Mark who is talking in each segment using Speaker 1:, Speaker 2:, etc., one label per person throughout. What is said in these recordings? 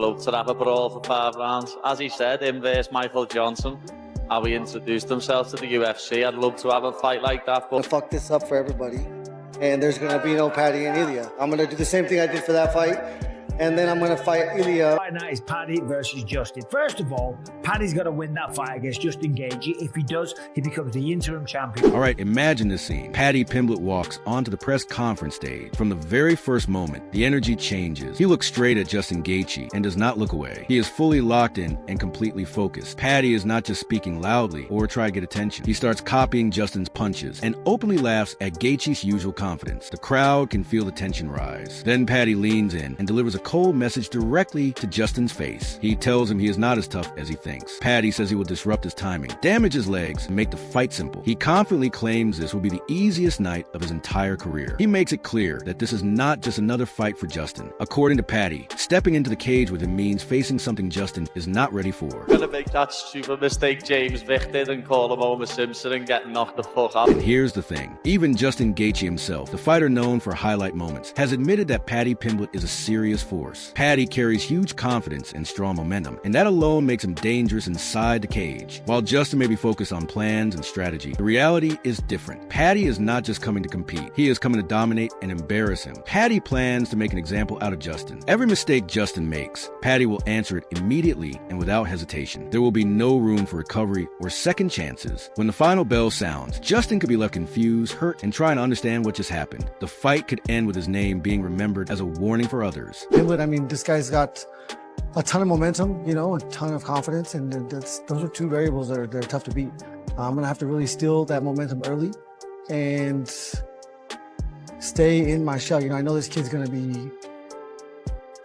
Speaker 1: Love to have a brawl for 5 rounds. As he said, him versus Michael Johnson, how he introduced himself to the UFC. I'd love to have a fight like that.
Speaker 2: I'm gonna fuck this up for everybody, and there's gonna be no Paddy and Ilya. I'm gonna do the same thing I did for that fight, and then I'm gonna fight Ilya.
Speaker 3: Fight night is Paddy versus Justin. First of all, Paddy's got to win that fight against Justin Gaethje. If he does, he becomes the interim champion.
Speaker 4: All right, imagine this scene. Paddy Pimblett walks onto the press conference stage. From the very first moment, the energy changes. He looks straight at Justin Gaethje and does not look away. He is fully locked in and completely focused. Paddy is not just speaking loudly or trying to get attention. He starts copying Justin's punches and openly laughs at Gaethje's usual confidence. The crowd can feel the tension rise. Then Paddy leans in and delivers a cold message directly to Justin's face. He tells him he is not as tough as he thinks. Paddy says he will disrupt his timing, damage his legs, and make the fight simple. He confidently claims this will be the easiest night of his entire career. He makes it clear that this is not just another fight for Justin. According to Paddy, stepping into the cage with him means facing something Justin is not ready for.
Speaker 1: Gonna make that stupid mistake James Vick did and call him Homer Simpson and get knocked the fuck out.
Speaker 4: And here's the thing. Even Justin Gaethje himself, the fighter known for highlight moments, has admitted that Paddy Pimblett is a serious force. Paddy carries huge confidence and strong momentum, and that alone makes him dangerous inside the cage. While Justin may be focused on plans and strategy, the reality is different. Paddy is not just coming to compete. He is coming to dominate and embarrass him. Paddy plans to make an example out of Justin. Every mistake Justin makes, Paddy will answer it immediately and without hesitation. There will be no room for recovery or second chances. When the final bell sounds, Justin could be left confused, hurt, and trying to understand what just happened. The fight could end with his name being remembered as a warning for others.
Speaker 2: Pimblett, I mean, this guy's got a ton of momentum, you know, a ton of confidence, and those are two variables that are tough to beat. I'm gonna have to really steal that momentum early and stay in my shell. You know, I know this kid's gonna be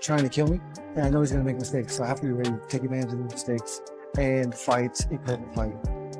Speaker 2: trying to kill me, and I know he's gonna make mistakes, so I have to be ready to take advantage of the mistakes and fight a perfect fight.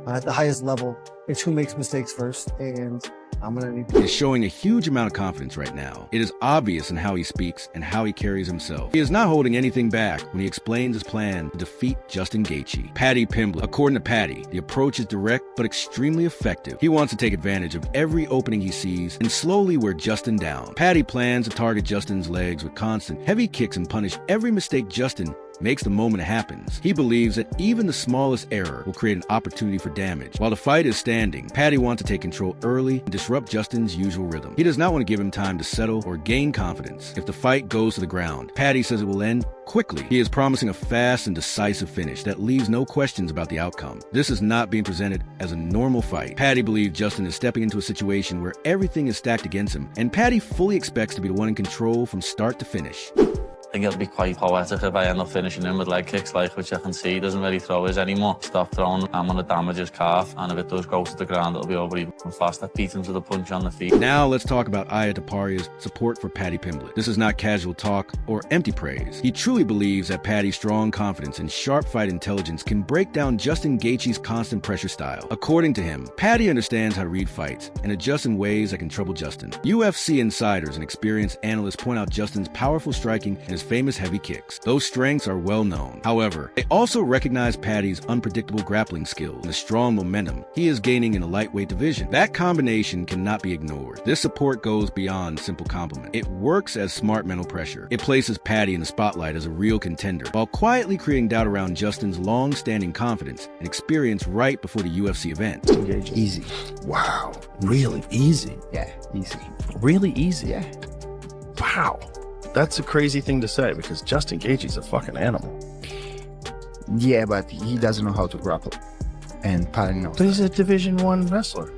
Speaker 2: At the highest level, it's who makes mistakes first, and I'm gonna need to.
Speaker 4: He is showing a huge amount of confidence right now. It is obvious in how he speaks and how he carries himself. He is not holding anything back when he explains his plan to defeat Justin Gaethje. Paddy Pimblett. According to Paddy, the approach is direct but extremely effective. He wants to take advantage of every opening he sees and slowly wear Justin down. Paddy plans to target Justin's legs with constant heavy kicks and punish every mistake Justin makes the moment it happens. He believes that even the smallest error will create an opportunity for damage. While the fight is standing, Paddy wants to take control early and disrupt Justin's usual rhythm. He does not want to give him time to settle or gain confidence. If the fight goes to the ground, Paddy says it will end quickly. He is promising a fast and decisive finish that leaves no questions about the outcome. This is not being presented as a normal fight. Paddy believes Justin is stepping into a situation where everything is stacked against him, and Paddy fully expects to be the one in control from start to finish.
Speaker 1: I think it'll be quite poetic if I end up finishing him with leg kicks, like, which I can see he doesn't really throw his anymore. Stop throwing, I'm going to damage his calf, and if it does go to the ground, it'll be over even faster. Beat him to the punch on the feet.
Speaker 4: Now let's talk about Aya Taparia's support for Paddy Pimblett. This is not casual talk or empty praise. He truly believes that Paddy's strong confidence and sharp fight intelligence can break down Justin Gaethje's constant pressure style. According to him, Paddy understands how to read fights and adjust in ways that can trouble Justin. UFC insiders and experienced analysts point out Justin's powerful striking and his famous heavy kicks. Those strengths are well known. However, they also recognize Paddy's unpredictable grappling skills and the strong momentum he is gaining in the lightweight division. That combination cannot be ignored. This support goes beyond simple compliment. It works as smart mental pressure. It places Paddy in the spotlight as a real contender, while quietly creating doubt around Justin's long-standing confidence and experience right before the UFC event.
Speaker 5: Easy. Wow. Really easy?
Speaker 6: Yeah, easy.
Speaker 5: Really easy?
Speaker 6: Yeah.
Speaker 5: Wow. That's a crazy thing to say because Justin Gaethje's a fucking animal.
Speaker 6: Yeah, but he doesn't know how to grapple. And Paddy knows.
Speaker 5: But he's a Division I wrestler.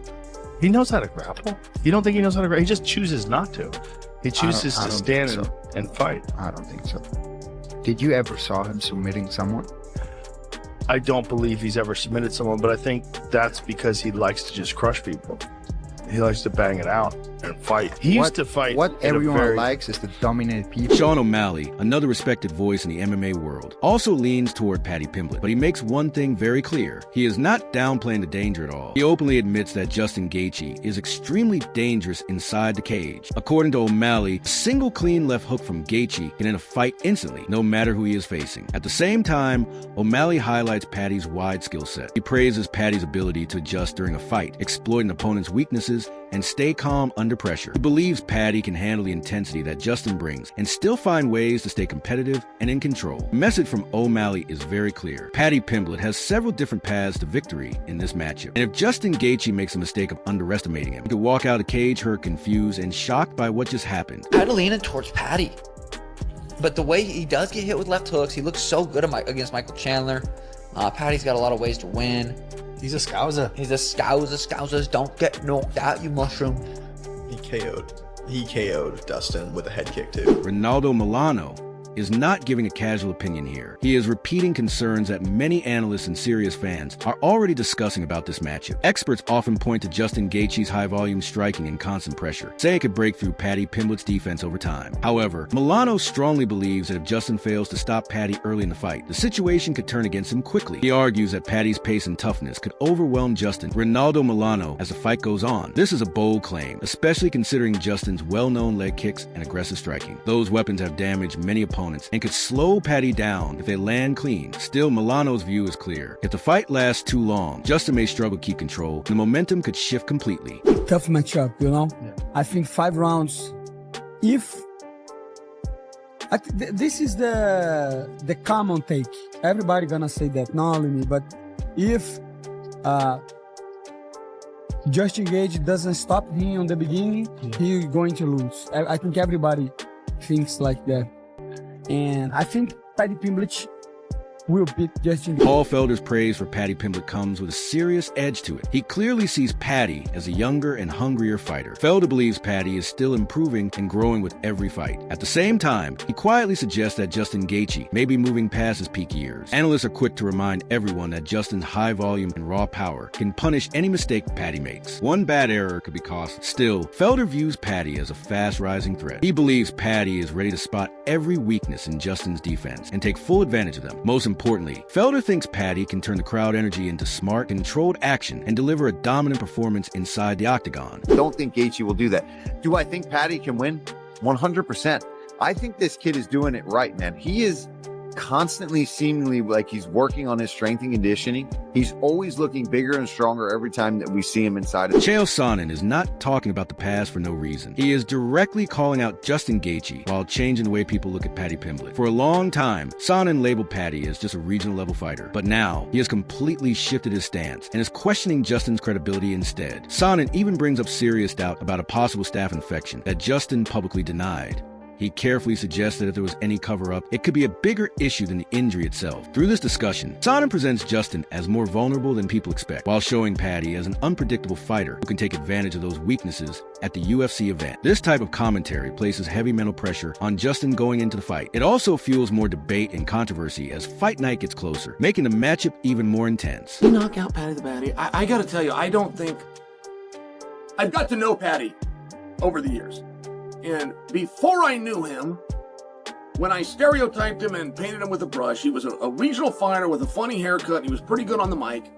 Speaker 5: He knows how to grapple. You don't think he knows how to grapple? He just chooses not to. He chooses to stand and fight.
Speaker 6: I don't think so. Did you ever saw him submitting someone?
Speaker 5: I don't believe he's ever submitted someone, but I think that's because he likes to just crush people. He likes to bang it out and fight. He used to fight.
Speaker 6: What everyone likes is to dominate people.
Speaker 4: Sean O'Malley, another respected voice in the MMA world, also leans toward Paddy Pimblett, but he makes one thing very clear. He is not downplaying the danger at all. He openly admits that Justin Gaethje is extremely dangerous inside the cage. According to O'Malley, a single clean left hook from Gaethje can end a fight instantly, no matter who he is facing. At the same time, O'Malley highlights Paddy's wide skill set. He praises Paddy's ability to adjust during a fight, exploit an opponent's weaknesses, and stay calm under pressure. He believes Paddy can handle the intensity that Justin brings and still find ways to stay competitive and in control. The message from O'Malley is very clear. Paddy Pimblett has several different paths to victory in this matchup. And if Justin Gaethje makes a mistake of underestimating him, he could walk out of the cage hurt, confused, and shocked by what just happened.
Speaker 7: I'd leaning towards Paddy. But the way he does get hit with left hooks, he looks so good against Michael Chandler. Paddy's got a lot of ways to win.
Speaker 8: He's a scouser.
Speaker 7: He's a scouser. Scousers don't get knocked out, you mushroom.
Speaker 8: He KO'd Dustin with a head kick too.
Speaker 4: Ronaldo Milano is not giving a casual opinion here. He is repeating concerns that many analysts and serious fans are already discussing about this matchup. Experts often point to Justin Gaethje's high-volume striking and constant pressure, saying it could break through Paddy Pimblett's defense over time. However, Milano strongly believes that if Justin fails to stop Paddy early in the fight, the situation could turn against him quickly. He argues that Paddy's pace and toughness could overwhelm Justin, Ronaldo Milano, as the fight goes on. This is a bold claim, especially considering Justin's well-known leg kicks and aggressive striking. Those weapons have damaged many opponents and could slow Paddy down if they land clean. Still, Milano's view is clear. If the fight lasts too long, Justin may struggle to keep control, and the momentum could shift completely.
Speaker 9: Tough matchup, you know? Yeah. I think 5 rounds, if... this is the common take. Everybody gonna say that, not only me, but if Justin Gaethje doesn't stop him on the beginning, he's going to lose. I think everybody thinks like that. And I think Paddy Pimblett will beat Justin Gaethje.
Speaker 4: Paul Felder's praise for Paddy Pimblett comes with a serious edge to it. He clearly sees Paddy as a younger and hungrier fighter. Felder believes Paddy is still improving and growing with every fight. At the same time, he quietly suggests that Justin Gaethje may be moving past his peak years. Analysts are quick to remind everyone that Justin's high volume and raw power can punish any mistake Paddy makes. One bad error could be costly. Still, Felder views Paddy as a fast-rising threat. He believes Paddy is ready to spot every weakness in Justin's defense and take full advantage of them. Most importantly, Felder thinks Paddy can turn the crowd energy into smart, controlled action and deliver a dominant performance inside the octagon.
Speaker 10: Don't think Gaethje will do that. Do I think Paddy can win? 100%. I think this kid is doing it right, man. He is constantly seemingly like he's working on his strength and conditioning. He's always looking bigger and stronger every time that we see him inside.
Speaker 4: Chael Sonnen is not talking about the past for no reason. He is directly calling out Justin Gaethje while changing the way people look at Paddy Pimblett. For a long time, Sonnen labeled Paddy as just a regional level fighter, but now he has completely shifted his stance and is questioning Justin's credibility instead. Sonnen even brings up serious doubt about a possible staph infection that Justin publicly denied. He carefully suggests that if there was any cover-up, it could be a bigger issue than the injury itself. Through this discussion, Sonnen presents Justin as more vulnerable than people expect, while showing Paddy as an unpredictable fighter who can take advantage of those weaknesses at the UFC event. This type of commentary places heavy mental pressure on Justin going into the fight. It also fuels more debate and controversy as fight night gets closer, making the matchup even more intense.
Speaker 11: You knock out Paddy the Baddy. I gotta tell you, I don't think... I've got to know Paddy over the years. And before I knew him, when I stereotyped him and painted him with a brush, he was a regional fighter with a funny haircut, and he was pretty good on the mic.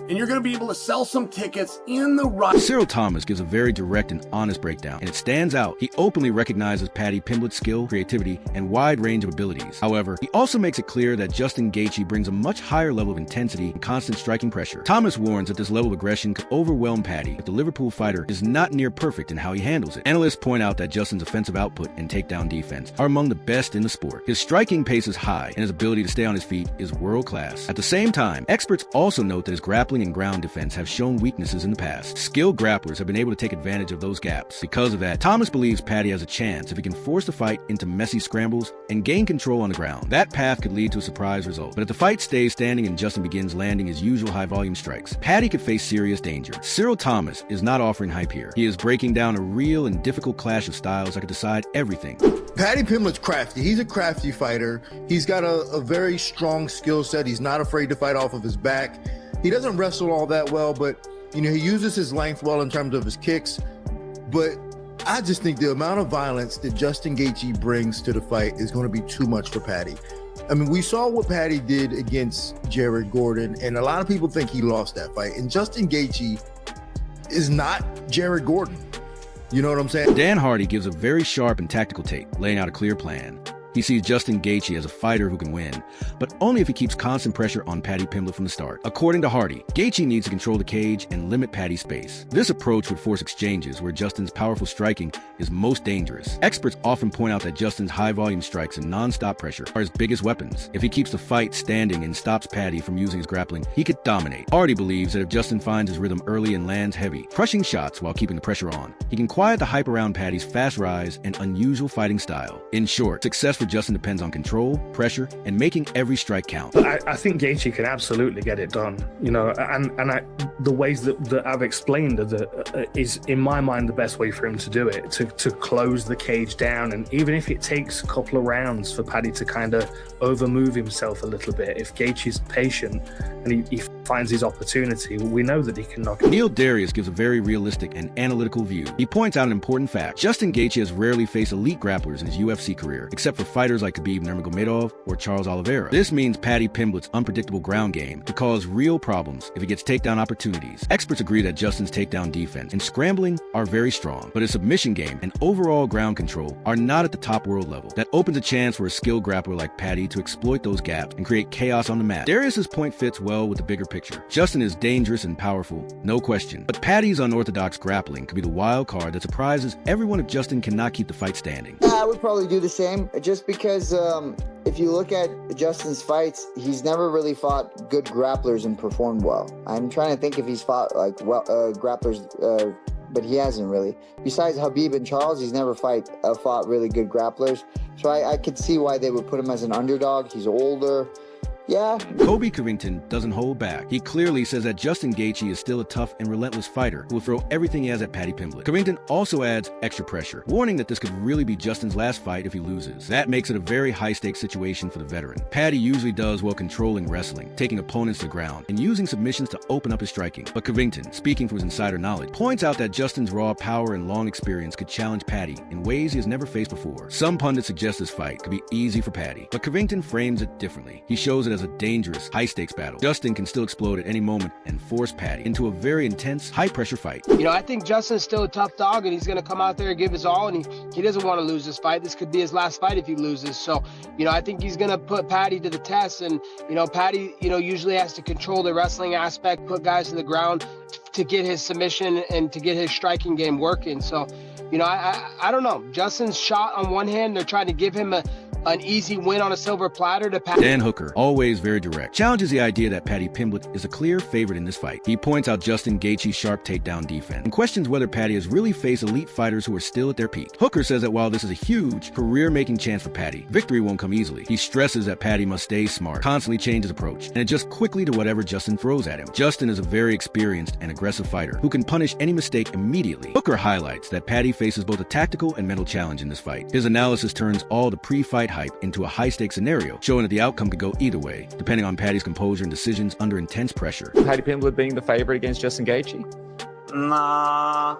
Speaker 11: And you're going to be able to sell some tickets in the right.
Speaker 4: Cyril Thomas gives a very direct and honest breakdown, and it stands out. He openly recognizes Paddy Pimblett's skill, creativity, and wide range of abilities. However, he also makes it clear that Justin Gaethje brings a much higher level of intensity and constant striking pressure. Thomas warns that this level of aggression could overwhelm Paddy if the Liverpool fighter is not near perfect in how he handles it. Analysts point out that Justin's offensive output and takedown defense are among the best in the sport. His striking pace is high, and his ability to stay on his feet is world-class. At the same time, experts also note that his grappling and ground defense have shown weaknesses in the past. Skilled grapplers have been able to take advantage of those gaps. Because of that, Thomas believes Paddy has a chance if he can force the fight into messy scrambles and gain control on the ground. That path could lead to a surprise result. But if the fight stays standing and Justin begins landing his usual high-volume strikes, Paddy could face serious danger. Cyril Thomas is not offering hype here. He is breaking down a real and difficult clash of styles that could decide everything.
Speaker 12: Paddy Pimblett's crafty. He's a crafty fighter. He's got a very strong skill set. He's not afraid to fight off of his back. He doesn't wrestle all that well, but, you know, he uses his length well in terms of his kicks. But I just think the amount of violence that Justin Gaethje brings to the fight is going to be too much for Paddy. I mean, we saw what Paddy did against Jared Gordon, and a lot of people think he lost that fight. And Justin Gaethje is not Jared Gordon. You know what I'm saying?
Speaker 4: Dan Hardy gives a very sharp and tactical take, laying out a clear plan. He sees Justin Gaethje as a fighter who can win, but only if he keeps constant pressure on Paddy Pimblett from the start. According to Hardy, Gaethje needs to control the cage and limit Paddy's space. This approach would force exchanges where Justin's powerful striking is most dangerous. Experts often point out that Justin's high-volume strikes and non-stop pressure are his biggest weapons. If he keeps the fight standing and stops Paddy from using his grappling, he could dominate. Hardy believes that if Justin finds his rhythm early and lands heavy, crushing shots while keeping the pressure on, he can quiet the hype around Paddy's fast rise and unusual fighting style. In short, success for Justin depends on control, pressure, and making every strike count.
Speaker 5: I think Gaethje can absolutely get it done, you know, and the ways that I've explained is, in my mind, the best way for him to do it, to close the cage down. And even if it takes a couple of rounds for Paddy to kind of overmove himself a little bit, if Gaethje's patient and he finds his opportunity, we know that he can knock him.
Speaker 4: Neil Darius gives a very realistic and analytical view. He points out an important fact. Justin Gaethje has rarely faced elite grapplers in his UFC career, except for fighters like Khabib Nurmagomedov or Charles Oliveira. This means Paddy Pimblett's unpredictable ground game could cause real problems if he gets takedown opportunities. Experts agree that Justin's takedown defense and scrambling are very strong, but his submission game and overall ground control are not at the top world level. That opens a chance for a skilled grappler like Paddy to exploit those gaps and create chaos on the mat. Darius's point fits well with the bigger picture. Justin is dangerous and powerful, no question, but Paddy's unorthodox grappling could be the wild card that surprises everyone if Justin cannot keep the fight standing.
Speaker 13: I would probably do the same, just because if you look at Justin's fights, he's never really fought good grapplers and performed well. I'm trying to think if he's fought like grapplers, but he hasn't really. Besides Khabib and Charles, he's never fought really good grapplers. So I could see why they would put him as an underdog. He's older. Yeah.
Speaker 4: Colby Covington doesn't hold back. He clearly says that Justin Gaethje is still a tough and relentless fighter who will throw everything he has at Paddy Pimblett. Covington also adds extra pressure, warning that this could really be Justin's last fight if he loses. That makes it a very high-stakes situation for the veteran. Paddy usually does well controlling wrestling, taking opponents to the ground, and using submissions to open up his striking. But Covington, speaking from his insider knowledge, points out that Justin's raw power and long experience could challenge Paddy in ways he has never faced before. Some pundits suggest this fight could be easy for Paddy, but Covington frames it differently. He shows it as a dangerous, high-stakes battle. Justin can still explode at any moment and force Paddy into a very intense, high-pressure fight.
Speaker 14: You know, I think Justin's still a tough dog, and he's going to come out there and give his all, and he doesn't want to lose this fight. This could be his last fight if he loses. So, you know, I think he's going to put Paddy to the test, and, you know, Paddy, you know, usually has to control the wrestling aspect, put guys to the ground to get his submission and to get his striking game working. So, you know, I don't know. Justin's shot on one hand, they're trying to give him an easy win on a silver platter to Paddy.
Speaker 4: Dan Hooker, always very direct, challenges the idea that Paddy Pimblett is a clear favorite in this fight. He points out Justin Gaethje's sharp takedown defense and questions whether Paddy has really faced elite fighters who are still at their peak. Hooker says that while this is a huge career-making chance for Paddy, victory won't come easily. He stresses that Paddy must stay smart, constantly change his approach, and adjust quickly to whatever Justin throws at him. Justin is a very experienced and aggressive fighter who can punish any mistake immediately. Hooker highlights that Paddy faces both a tactical and mental challenge in this fight. His analysis turns all the pre-fight hype into a high-stakes scenario, showing that the outcome could go either way, depending on Paddy's composure and decisions under intense pressure.
Speaker 15: Paddy Pimblett being the favorite against Justin Gaethje?
Speaker 16: Nah,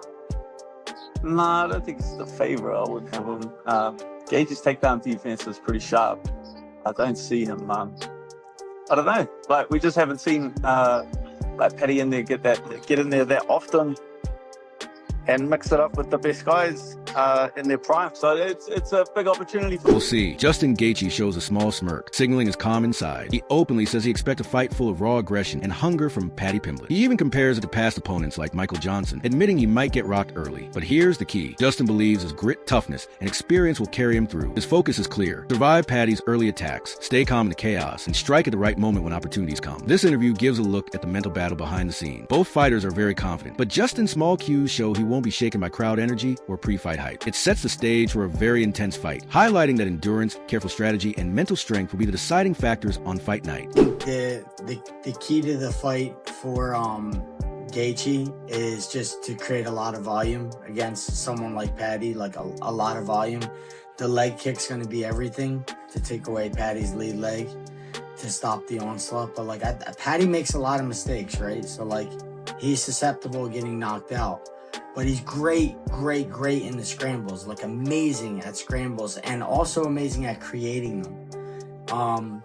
Speaker 16: I don't think it's the favorite. I wouldn't have him. Gaethje's takedown defense is pretty sharp. I don't see him. I don't know. Like, we just haven't seen like Paddy in there get in there that often and mix it up with the best guys in their prime. So it's a big opportunity for
Speaker 4: We'll see. Justin Gaethje shows a small smirk, signaling his calm inside. He openly says he expects a fight full of raw aggression and hunger from Paddy Pimblett. He even compares it to past opponents like Michael Johnson, admitting he might get rocked early. But here's the key. Justin believes his grit, toughness, and experience will carry him through. His focus is clear. Survive Paddy's early attacks, stay calm in the chaos, and strike at the right moment when opportunities come. This interview gives a look at the mental battle behind the scenes. Both fighters are very confident, but Justin's small cues show he won't be shaken by crowd energy or pre-fight hype. It sets the stage for a very intense fight, highlighting that endurance, careful strategy, and mental strength will be the deciding factors on fight night.
Speaker 17: The key to the fight for Gaethje is just to create a lot of volume against someone like Paddy, like a lot of volume. The leg kick's going to be everything to take away Paddy's lead leg to stop the onslaught. But like Paddy makes a lot of mistakes, right? So like he's susceptible to getting knocked out. But he's great in the scrambles, like amazing at scrambles and also amazing at creating them.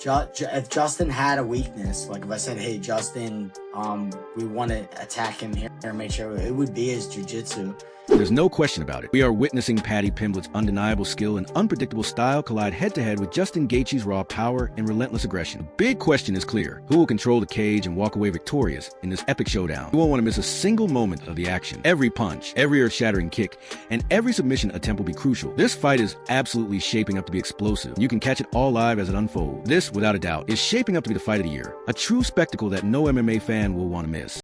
Speaker 17: If Justin had a weakness, like if I said, hey, Justin, we want to attack him here and make sure, it would be his jiu-jitsu.
Speaker 4: There's no question about it. We are witnessing Paddy Pimblett's undeniable skill and unpredictable style collide head-to-head with Justin Gaethje's raw power and relentless aggression. The big question is clear. Who will control the cage and walk away victorious in this epic showdown? You won't want to miss a single moment of the action. Every punch, every earth-shattering kick, and every submission attempt will be crucial. This fight is absolutely shaping up to be explosive. You can catch it all live as it unfolds. This, without a doubt, is shaping up to be the fight of the year. A true spectacle that no MMA fan will want to miss.